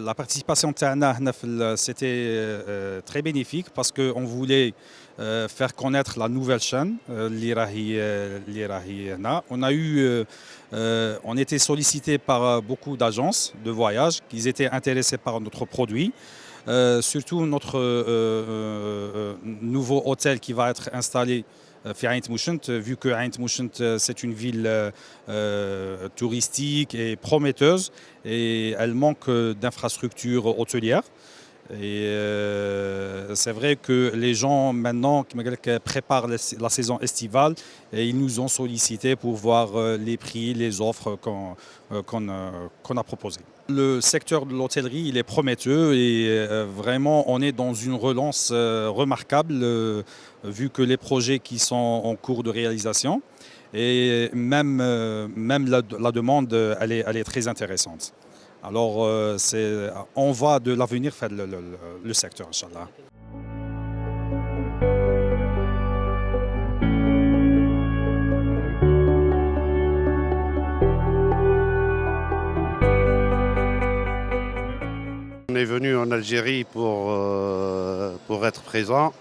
La participation تاعنا هنا c'était très bénéfique parce qu'on voulait faire connaître la nouvelle chaîne اللي راهي هنا. On était sollicité par beaucoup d'agences de voyage qui étaient intéressés par notre produit. Surtout notre nouveau hôtel qui va être installé في عين تموشنت, vu que عين تموشنت c'est une ville touristique et prometteuse et elle manque d'infrastructures hôtelières. Et c'est vrai que les gens maintenant préparent la saison estivale et ils nous ont sollicité pour voir les prix, les offres qu'on a proposées. Le secteur de l'hôtellerie, il est prometteur et vraiment on est dans une relance remarquable vu que les projets qui sont en cours de réalisation et même la demande elle est très intéressante. Alors, on va de l'avenir faire le secteur, Inch'Allah. On est venu en Algérie pour être présent,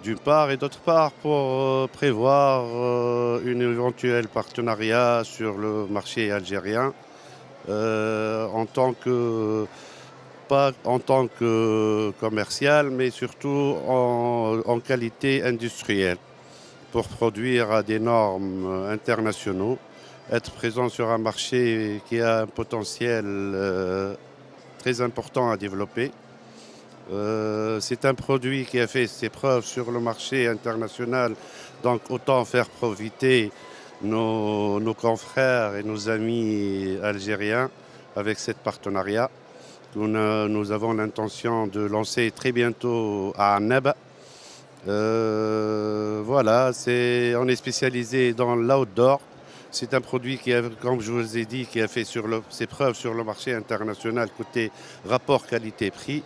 d'une part, et d'autre part pour prévoir un éventuel partenariat sur le marché algérien. Pas en tant que commercial, mais surtout en qualité industrielle, pour produire à des normes internationaux, être présent sur un marché qui a un potentiel très important à développer. C'est un produit qui a fait ses preuves sur le marché international, donc autant faire profiter nos confrères et nos amis algériens avec ce partenariat. Nous avons l'intention de lancer très bientôt à Annaba. Voilà, on est spécialisé dans l'outdoor. C'est un produit qui, comme je vous ai dit, qui a fait ses preuves sur le marché international côté rapport qualité-prix.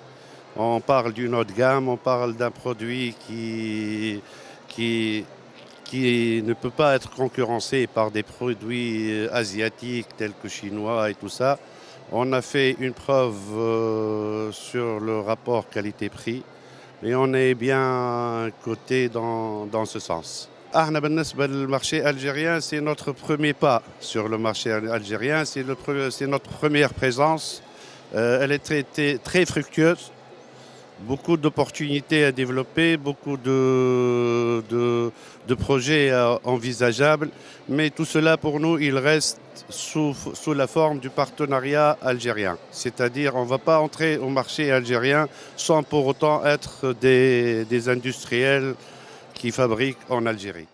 On parle d'une haute gamme, on parle d'un produit qui ne peut pas être concurrencé par des produits asiatiques tels que chinois et tout ça. On a fait une preuve sur le rapport qualité-prix et on est bien coté dans ce sens. Le marché algérien, c'est notre premier pas sur le marché algérien, c'est notre première présence. Elle est très fructueuse. Beaucoup d'opportunités à développer, beaucoup de projets envisageables, mais tout cela pour nous, il reste sous la forme du partenariat algérien. C'est-à-dire on ne va pas entrer au marché algérien sans pour autant être des industriels qui fabriquent en Algérie.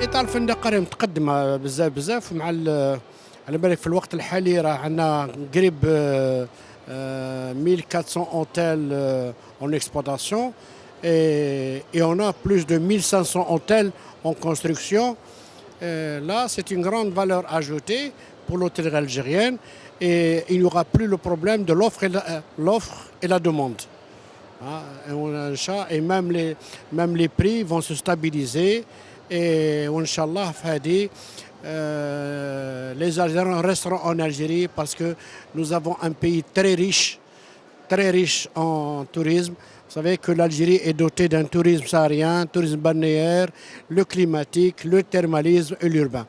إطار الفندق راهي متقدمة بزاف مع على بالك في الوقت الحالي راه عندنا قريب 1400 hôtels en exploitation et on a plus de 1500 hôtels en construction. Là, c'est une grande valeur ajoutée pour l'hôtellerie algérienne et il n'y aura plus le problème de l'offre et la demande. Et même les prix vont se stabiliser. Et Inch'Allah, les Algériens resteront en Algérie parce que nous avons un pays très riche en tourisme. Vous savez que l'Algérie est dotée d'un tourisme saharien, tourisme balnéaire, le climatique, le thermalisme et l'urbain.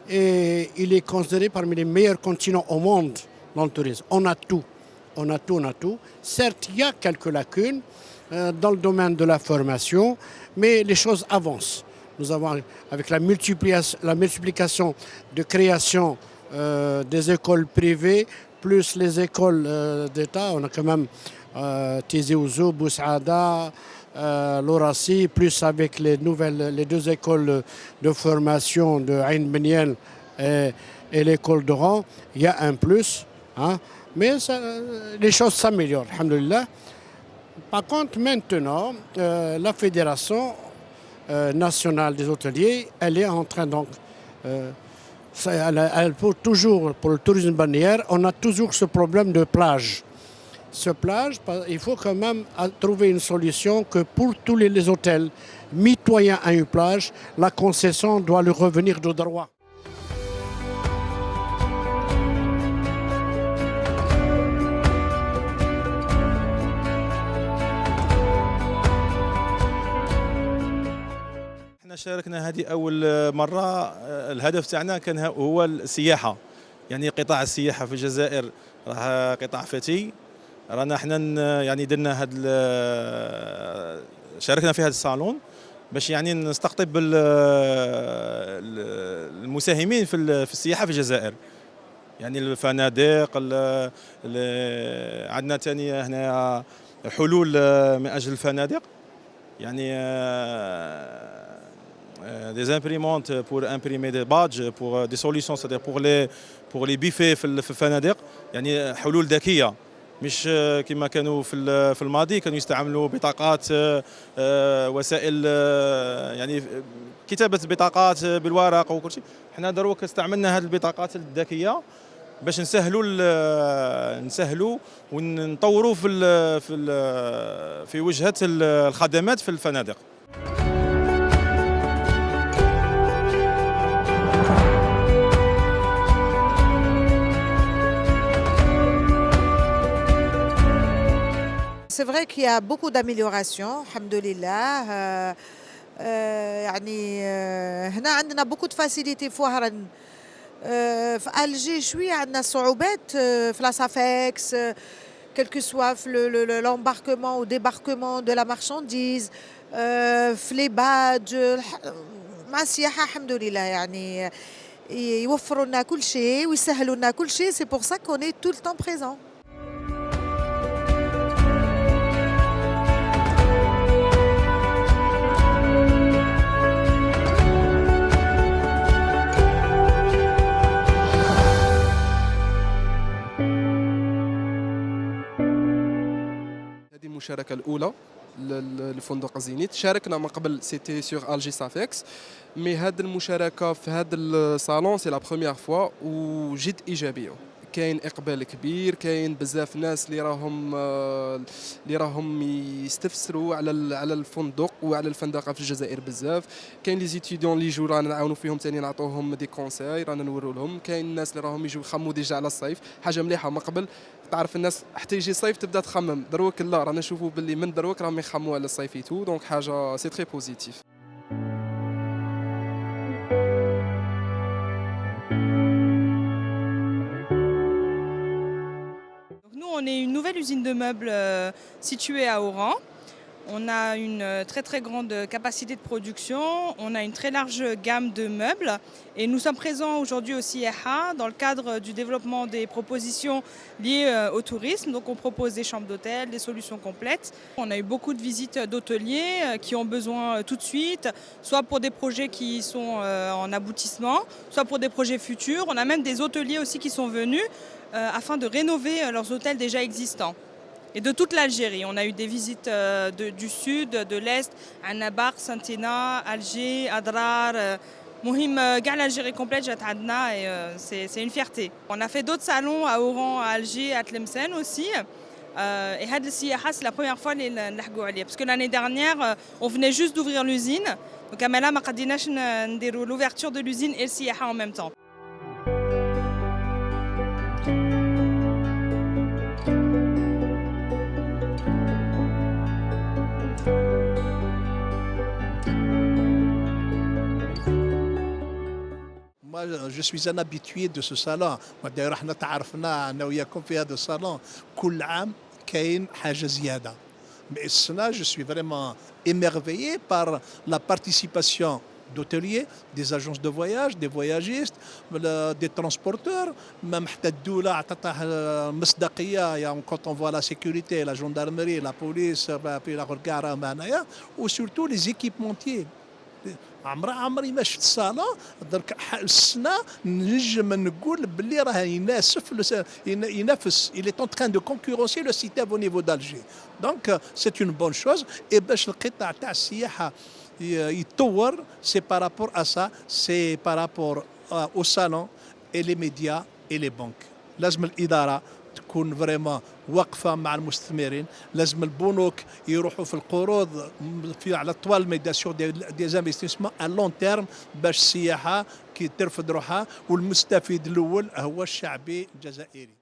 Et il est considéré parmi les meilleurs continents au monde dans le tourisme. On a tout. Certes, il y a quelques lacunes dans le domaine de la formation, mais les choses avancent. Nous avons, avec la multiplication de création des écoles privées, plus les écoles d'État, on a quand même Tizi Ouzou, Boussaada, l'Orassi, plus avec les deux écoles de formation de Ain Beniel et l'école d'Oran, il y a un plus. Mais les choses s'améliorent, alhamdoulilah. Par contre, maintenant, la fédération nationale des hôteliers, elle est en train donc, toujours pour le tourisme balnéaire, on a toujours ce problème de plage. ce plage, il faut quand même trouver une solution que pour tous les hôtels mitoyens à une plage, la concession doit lui revenir de droit. احنا شاركنا هذه أول مرة. الهدف تاعنا كان هو السياحة، يعني قطاع السياحة في الجزائر راه قطاع فتي. رانا احنا يعني درنا شاركنا في هذا الصالون باش يعني نستقطب المساهمين في السياحة في الجزائر، يعني الفنادق. عندنا ثاني هنا حلول من أجل الفنادق، يعني des imprimantes pour imprimer des badges, pour des solutions, c'est-à-dire pour les buffets في الفنادق، يعني حلول ذكية مش كما كانوا في الماضي كانوا يستعملوا بطاقات وسائل، يعني كتابة بطاقات بالورق وكل شيء. احنا دروك استعملنا هذه البطاقات الذكية باش نسهلوا ونطوروا في وجهة الخدمات في الفنادق. C'est vrai qu'il y a beaucoup d'améliorations, alhamdoulilah. يعني هنا عندنا beaucoup de facilité في وهران. في ألجي شوية عندنا صعوبات في لا سافكس، quel que soit l'embarquement ou débarquement de la marchandise، في les badges. مع السياحة alhamdoulilah يعني يوفروا لنا كل شيء ويسهلوا لنا كل شيء. C'est pour ça qu'on est tout le temps présent. المشاركة الأولى لفندق زينيت. شاركنا من قبل سيتي سور ألجي سافيكس، مي هاد المشاركة في هاد الصالون سي لا بروميير فوا وجد إيجابية. كاين إقبال كبير، كاين بزاف ناس اللي راهم يستفسروا على الفندق وعلى الفندقة في الجزائر بزاف. كاين لي زيتيديون اللي يجوا رانا نعاونوا فيهم ثاني، نعطوهم دي كونساي رانا نوروا لهم. كاين الناس اللي راهم يجوا يخموا ديجا على الصيف، حاجة مليحة. من قبل تعرف الناس حتى يجي صيف تبدا تخمم، دروك لا رانا نشوفوا باللي من دروك راهم يخموا على الصيفيتو، دونك حاجة سي تري بوزيتيف. On est une nouvelle usine de meubles située à Oran. On a une très très grande capacité de production, on a une très large gamme de meubles et nous sommes présents aujourd'hui au CIEHA dans le cadre du développement des propositions liées au tourisme. Donc on propose des chambres d'hôtel, des solutions complètes. On a eu beaucoup de visites d'hôteliers qui ont besoin tout de suite, soit pour des projets qui sont en aboutissement, soit pour des projets futurs. On a même des hôteliers aussi qui sont venus afin de rénover leurs hôtels déjà existants. Et de toute l'Algérie. On a eu des visites du sud, de l'est, à Nabar, Santina, Alger, Adrar. Mohim, l'Algérie complète, c'est une fierté. On a fait d'autres salons à Oran, à Alger, à Tlemcen aussi. Et c'est la première fois parce que l'année dernière, on venait juste d'ouvrir l'usine. Donc à Mela, l'ouverture de l'usine et le Siyaha en même temps. Je suis un habitué de ce salon. d'ailleurs احنا تعرفنا انا وياكم في هذا الصالون كل عام كاين حاجه زياده. Mais السنه je suis vraiment émerveillé par la participation d'hôteliers, des agences de voyage, des voyagistes, des transporteurs. même حتى الدولة عطاتها مصداقية quand on voit la sécurité, la gendarmerie, la police, puis la regard معناها ou surtout les équipementiers. عمري ما شفت صالون درك السنه نجم نقول باللي راه ينافس il est en train de concurrencer le CITEB au niveau d'Alger. donc c'est une bonne chose. et باش القطاع تاع السياحه يتطور c'est par rapport à ça, c'est par rapport au salon et les médias et les banques. لازم الاداره تكون فريمون واقفه مع المستثمرين. لازم البنوك يروحوا في القروض في على طوال المدى سور دي زانفستيسمون ا لون تيرم باش السياحه كي ترفد روحها، والمستفيد الاول هو الشعبي الجزائري.